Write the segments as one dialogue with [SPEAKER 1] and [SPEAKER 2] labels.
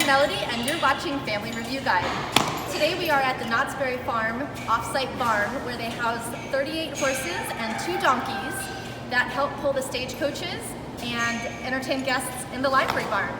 [SPEAKER 1] Melody, and you're watching Family Review Guide. Today we are at the Knott's Farm offsite barn where they house 38 horses and 2 donkeys that help pull the stagecoaches and entertain guests in the livery barn.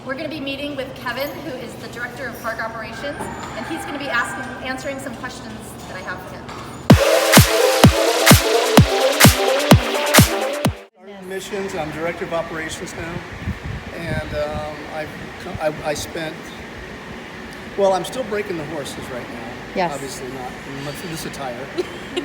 [SPEAKER 1] We're going to be meeting with Kevin, who is the Director of Park Operations, and he's going to be answering some questions that I have for him.
[SPEAKER 2] Missions. I'm Director of Operations now, and I spent. Well, I'm still breaking the horses right now.
[SPEAKER 3] Yes.
[SPEAKER 2] Obviously not in this attire,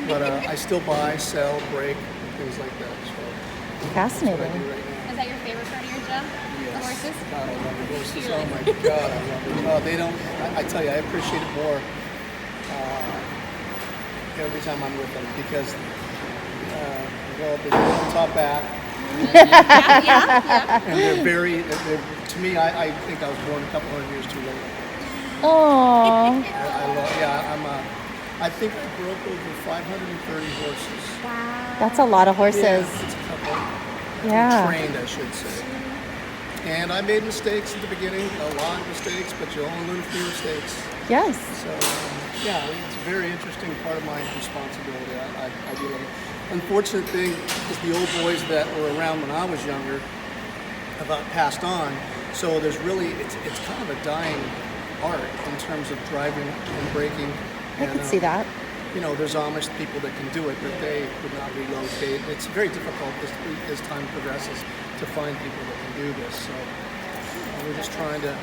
[SPEAKER 2] but I still buy, sell, break, things like that. So
[SPEAKER 3] fascinating.
[SPEAKER 2] that's what I do right now.
[SPEAKER 1] Is that your favorite part of your job?
[SPEAKER 2] Yes.
[SPEAKER 1] The horses?
[SPEAKER 2] God, I love the horses. Oh my God, I love them. Oh, they don't. I tell you, I appreciate it more every time I'm with them because well, they're on top back.
[SPEAKER 1] Yeah.
[SPEAKER 2] And they're very, to me, I think I was born a couple hundred years too late.
[SPEAKER 3] Oh.
[SPEAKER 2] I think I broke over 530 horses.
[SPEAKER 1] Wow.
[SPEAKER 3] That's a lot of horses.
[SPEAKER 2] Yeah, it's a couple.
[SPEAKER 3] Yeah.
[SPEAKER 2] Trained, I should say. And I made mistakes at the beginning, a lot of mistakes, but you only learn from your mistakes.
[SPEAKER 3] Yes.
[SPEAKER 2] So, yeah, it's a very interesting part of my responsibility. I do love it. Unfortunate thing is the old boys that were around when I was younger have passed on. So there's really, it's kind of a dying art in terms of driving and braking.
[SPEAKER 3] I can see that.
[SPEAKER 2] You know, there's Amish people that can do it, but they would not relocate. It's very difficult as time progresses to find people that can do this. So we're just trying to,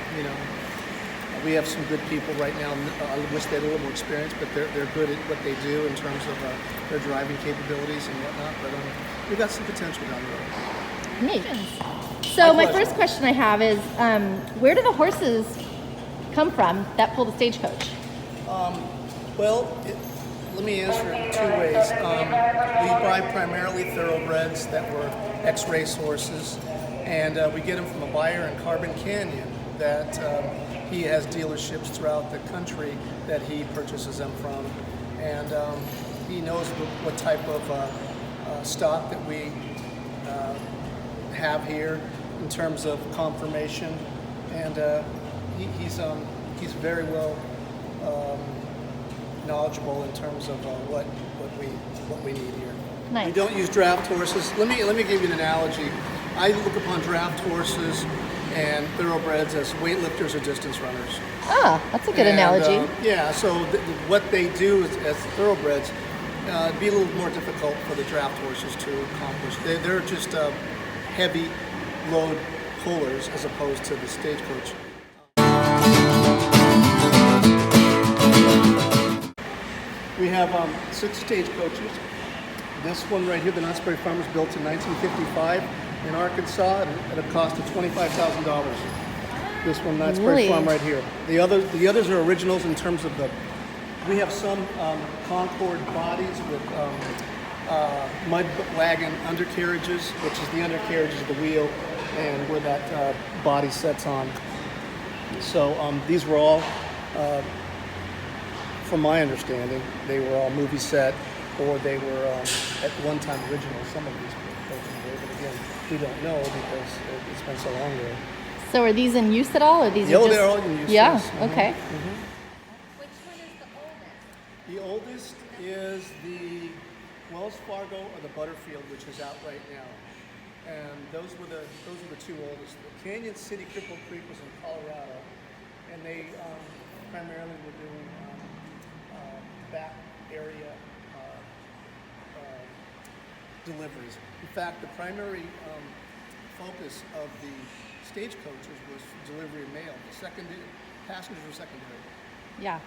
[SPEAKER 2] we have some good people right now. I wish they had a little more experience, but they're good at what they do in terms of their driving capabilities and whatnot. But we've got some potential down the road.
[SPEAKER 3] Neat. So my first question I have is, where do the horses come from that pull the stagecoach?
[SPEAKER 2] Let me answer it in 2 ways. We buy primarily thoroughbreds that were ex-race horses, and we get them from a buyer in Carbon Canyon that he has dealerships throughout the country that he purchases them from, and he knows what type of stock that we have here in terms of conformation, and he's very well knowledgeable in terms of what we need here.
[SPEAKER 3] Nice.
[SPEAKER 2] We don't use draft horses. Let me give you an analogy. I look upon draft horses and thoroughbreds as weightlifters or distance runners.
[SPEAKER 3] Ah, that's a good analogy.
[SPEAKER 2] So what they do as thoroughbreds be a little more difficult for the draft horses to accomplish. They're just heavy load pullers as opposed to the stagecoach. We have 6 stagecoaches. This one right here, the Knott's Farm, was built in 1955 in Arkansas at a cost of $25,000. This one, Knott's Farm, right here. The others are originals in terms of we have some Concord bodies with mud wagon undercarriages, which is the undercarriages of the wheel and where that body sets on. So these were all, from my understanding, they were all movie set, or they were at one time original. Some of these were, but again, we don't know because it's been so long ago.
[SPEAKER 3] So are these in use at all, or these are just...
[SPEAKER 2] they're all in use.
[SPEAKER 3] Yeah,
[SPEAKER 2] yes.
[SPEAKER 3] okay.
[SPEAKER 1] Which one is the oldest?
[SPEAKER 2] The oldest is the Wells Fargo or the Butterfield, which is out right now. And those were the 2 oldest. The Canyon City Cripple Creek was in Colorado, and they primarily were doing back area deliveries. In fact, the primary focus of the stagecoaches was delivery of mail. The passengers were secondary.
[SPEAKER 3] Yeah.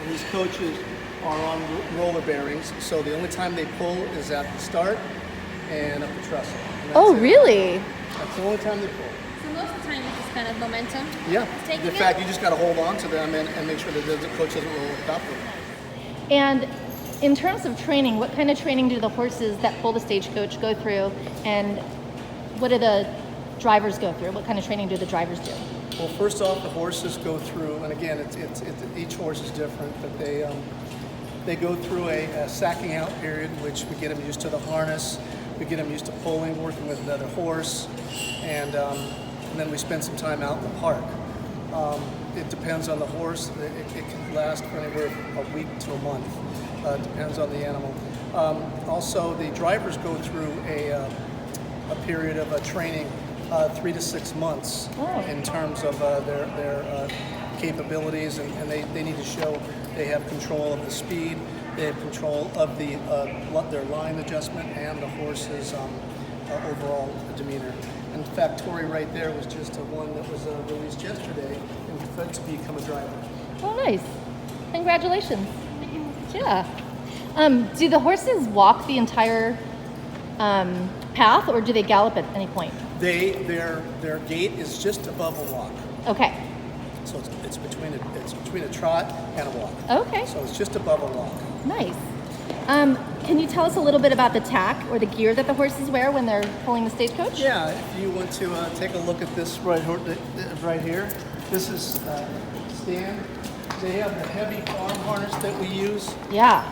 [SPEAKER 2] And these coaches are on roller bearings, so the only time they pull is at the start and up the trestle.
[SPEAKER 3] Oh, really?
[SPEAKER 2] That's the only time they pull.
[SPEAKER 1] So most of the time it's just kind of momentum.
[SPEAKER 2] Yeah. In fact, you just got to hold on to them and make sure that the coach doesn't roll up with them.
[SPEAKER 3] And in terms of training, what kind of training do the horses that pull the stagecoach go through, and what do the drivers go through? What kind of training do the drivers do?
[SPEAKER 2] Well, first off, the horses go through, and again, each horse is different, but they go through a sacking out period, which we get them used to the harness, we get them used to pulling, working with another horse, and then we spend some time out in the park. It depends on the horse. It can last for anywhere a week to a month. Depends on the animal. Also, the drivers go through a period of training, 3 to 6 months, in terms of their capabilities, and they need to show they have control of the speed, they have control of their line adjustment, and the horse's overall demeanor. In fact, Tori right there was just one that was released yesterday and fit to become a driver.
[SPEAKER 3] Oh, nice. Congratulations. Yeah. Do the horses walk the entire path, or do they gallop at any point?
[SPEAKER 2] Their gait is just above a walk.
[SPEAKER 3] Okay.
[SPEAKER 2] So it's between a trot and a walk.
[SPEAKER 3] Okay.
[SPEAKER 2] So it's just above a walk.
[SPEAKER 3] Nice. Can you tell us a little bit about the tack or the gear that the horses wear when they're pulling the stagecoach?
[SPEAKER 2] Yeah, if you want to take a look at this right here, this is stand. They have the heavy farm harness that we use.
[SPEAKER 3] Yeah.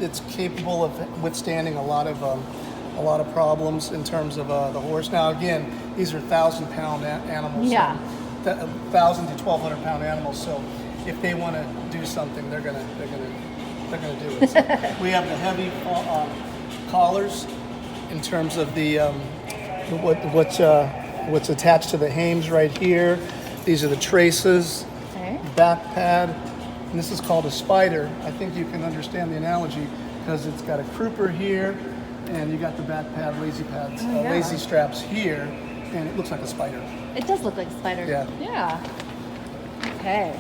[SPEAKER 2] It's capable of withstanding a lot of problems in terms of the horse. Now again, these are 1,000-pound animals.
[SPEAKER 3] Yeah.
[SPEAKER 2] 1,000 to 1,200 pound animals. So if they want to do something, they're gonna do it. So we have the heavy collars in terms of the what's attached to the hames right here. These are the traces.
[SPEAKER 3] Okay.
[SPEAKER 2] Back pad, and this is called a spider. I think you can understand the analogy because it's got a crupper here, and you got the back pad, lazy pads,
[SPEAKER 3] yeah.
[SPEAKER 2] lazy straps here, and it looks like a spider.
[SPEAKER 3] It does look like a spider.
[SPEAKER 2] Yeah.
[SPEAKER 3] Yeah. Okay.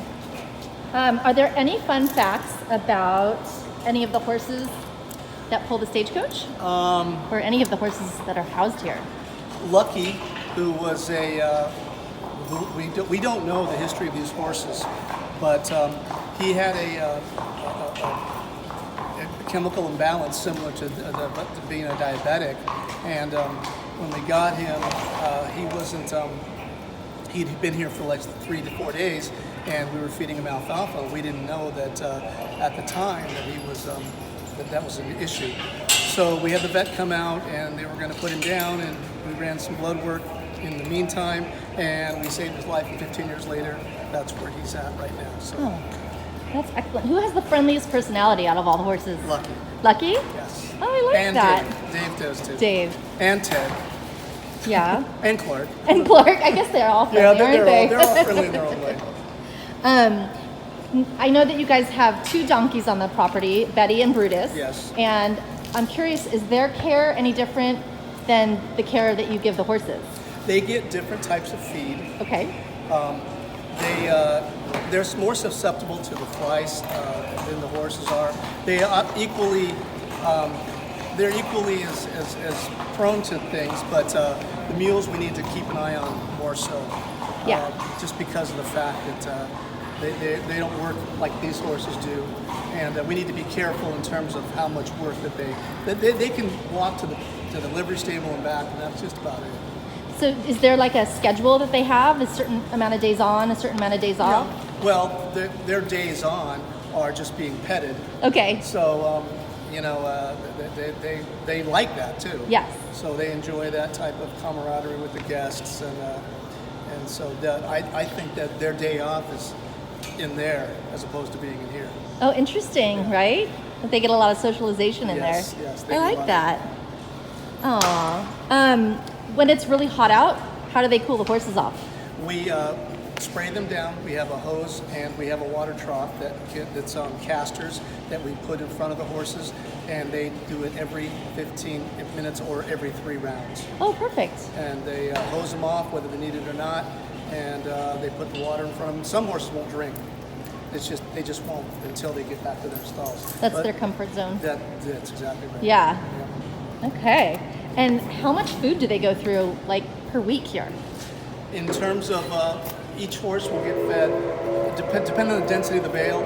[SPEAKER 3] Are there any fun facts about any of the horses that pull the stagecoach? Or any of the horses that are housed here?
[SPEAKER 2] Lucky, who was we don't know the history of these horses, but he had a chemical imbalance similar to being a diabetic, and when we got him, he wasn't. He'd been here for like 3 to 4 days, and we were feeding him alfalfa. We didn't know that at the time that he was that was an issue. So we had the vet come out, and they were going to put him down, and we ran some blood work in the meantime, and we saved his life. And 15 years later, that's where he's at right now. So.
[SPEAKER 3] Oh, that's excellent. Who has the friendliest personality out of all the horses?
[SPEAKER 2] Lucky.
[SPEAKER 3] Lucky?
[SPEAKER 2] Yes.
[SPEAKER 3] Oh, I like
[SPEAKER 2] and
[SPEAKER 3] that.
[SPEAKER 2] Dave does too.
[SPEAKER 3] Dave.
[SPEAKER 2] And Ted.
[SPEAKER 3] Yeah.
[SPEAKER 2] And Clark.
[SPEAKER 3] And Clark. I guess they're all friendly, aren't they?
[SPEAKER 2] They're all friendly in their own way.
[SPEAKER 3] I know that you guys have 2 donkeys on the property, Betty and Brutus.
[SPEAKER 2] Yes.
[SPEAKER 3] And I'm curious, is their care any different than the care that you give the horses?
[SPEAKER 2] They get different types of feed.
[SPEAKER 3] Okay.
[SPEAKER 2] They're more susceptible to the flies than the horses are. They are equally as prone to things, but the mules we need to keep an eye on more so.
[SPEAKER 3] Yeah.
[SPEAKER 2] Just because of the fact that they don't work like these horses do, and we need to be careful in terms of how much work that they can walk to the livery stable and back, and that's just about it.
[SPEAKER 3] So is there like a schedule that they have, a certain amount of days on, a certain amount of days off?
[SPEAKER 2] Yeah. Well, their days on are just being petted.
[SPEAKER 3] Okay.
[SPEAKER 2] So, they like that too.
[SPEAKER 3] Yes.
[SPEAKER 2] So they enjoy that type of camaraderie with the guests, and so I think that their day off is in there as opposed to being in here.
[SPEAKER 3] Oh, interesting, right? That they get a lot of socialization in
[SPEAKER 2] Yes,
[SPEAKER 3] there.
[SPEAKER 2] yes, they
[SPEAKER 3] I
[SPEAKER 2] do
[SPEAKER 3] like
[SPEAKER 2] like
[SPEAKER 3] that. Aw. When it's really hot out, how do they cool the horses off?
[SPEAKER 2] We spray them down. We have a hose and we have a water trough that's on casters that we put in front of the horses, and they do it every 15 minutes or every 3 rounds.
[SPEAKER 3] Oh, perfect.
[SPEAKER 2] And they hose them off whether they need it or not, and they put the water in front of them. Some horses won't drink. They just won't until they get back to their stalls.
[SPEAKER 3] That's their comfort zone.
[SPEAKER 2] That's exactly right.
[SPEAKER 3] Yeah.
[SPEAKER 2] Yeah.
[SPEAKER 3] Okay. And how much food do they go through, like, per week here?
[SPEAKER 2] In terms of each horse will get fed, depending on the density of the bale,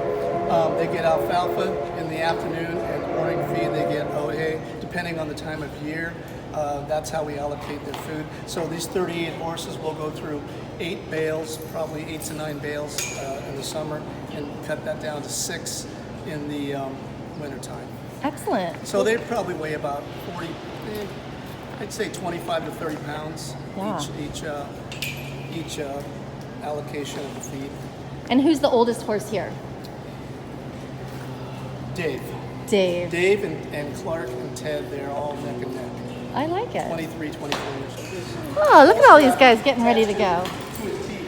[SPEAKER 2] they get alfalfa in the afternoon, and morning feed they get oat hay, depending on the time of year. That's how we allocate their food. So these 38 horses will go through 8 bales, probably 8 to 9 bales in the summer, and cut that down to 6 in the wintertime.
[SPEAKER 3] Excellent.
[SPEAKER 2] So they probably weigh about 40, I'd say 25 to 30 pounds
[SPEAKER 3] Yeah.
[SPEAKER 2] each allocation of the feed.
[SPEAKER 3] And who's the oldest horse here?
[SPEAKER 2] Dave.
[SPEAKER 3] Dave.
[SPEAKER 2] And Clark and Ted, they're all neck and neck.
[SPEAKER 3] I like it.
[SPEAKER 2] 23, 24 years old.
[SPEAKER 3] Oh, look at all these guys getting ready to go.
[SPEAKER 2] To his teeth.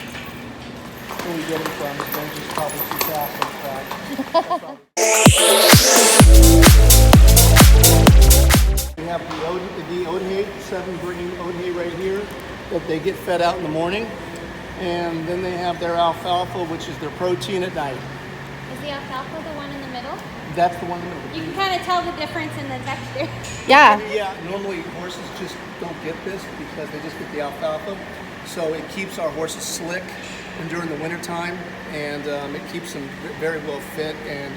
[SPEAKER 2] Where we get them from, the bench is probably too fast and We have the oat hay, 7 grain oat hay right here that they get fed out in the morning. And then they have their alfalfa, which is their protein at night.
[SPEAKER 4] Is the alfalfa the one in the middle?
[SPEAKER 2] That's the one in the middle.
[SPEAKER 4] You can kind of tell the difference in the texture.
[SPEAKER 3] Yeah.
[SPEAKER 2] Yeah, normally horses just don't get this because they just get the alfalfa. So it keeps our horses slick and during the winter time, and it keeps them very well fit, and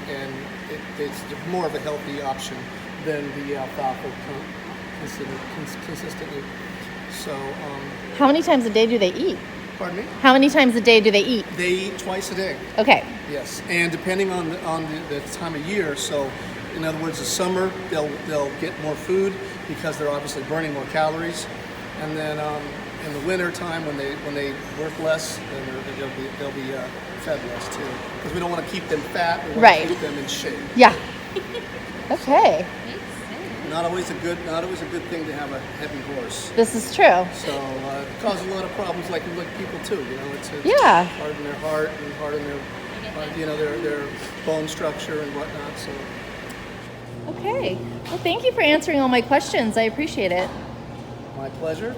[SPEAKER 2] it's more of a healthy option than the alfalfa consistently. So,
[SPEAKER 3] How many times a day do they eat?
[SPEAKER 2] pardon me?
[SPEAKER 3] How many times a day do they eat?
[SPEAKER 2] They eat twice a day.
[SPEAKER 3] Okay.
[SPEAKER 2] Yes, and depending on the time of year, so in other words, the summer they'll get more food because they're obviously burning more calories, and then in the winter time when they work less, then they'll be fed less too, because we don't want to keep them fat. We want
[SPEAKER 3] Right.
[SPEAKER 2] to keep them in shape.
[SPEAKER 3] Yeah. Okay.
[SPEAKER 2] Not always a good thing to have a heavy horse.
[SPEAKER 3] This is true.
[SPEAKER 2] So it causes a lot of problems, like people too. You know, it's
[SPEAKER 3] Yeah.
[SPEAKER 2] hard in their heart and hard in their their bone structure and whatnot. So
[SPEAKER 3] Okay. Well, thank you for answering all my questions. I appreciate it.
[SPEAKER 2] my pleasure.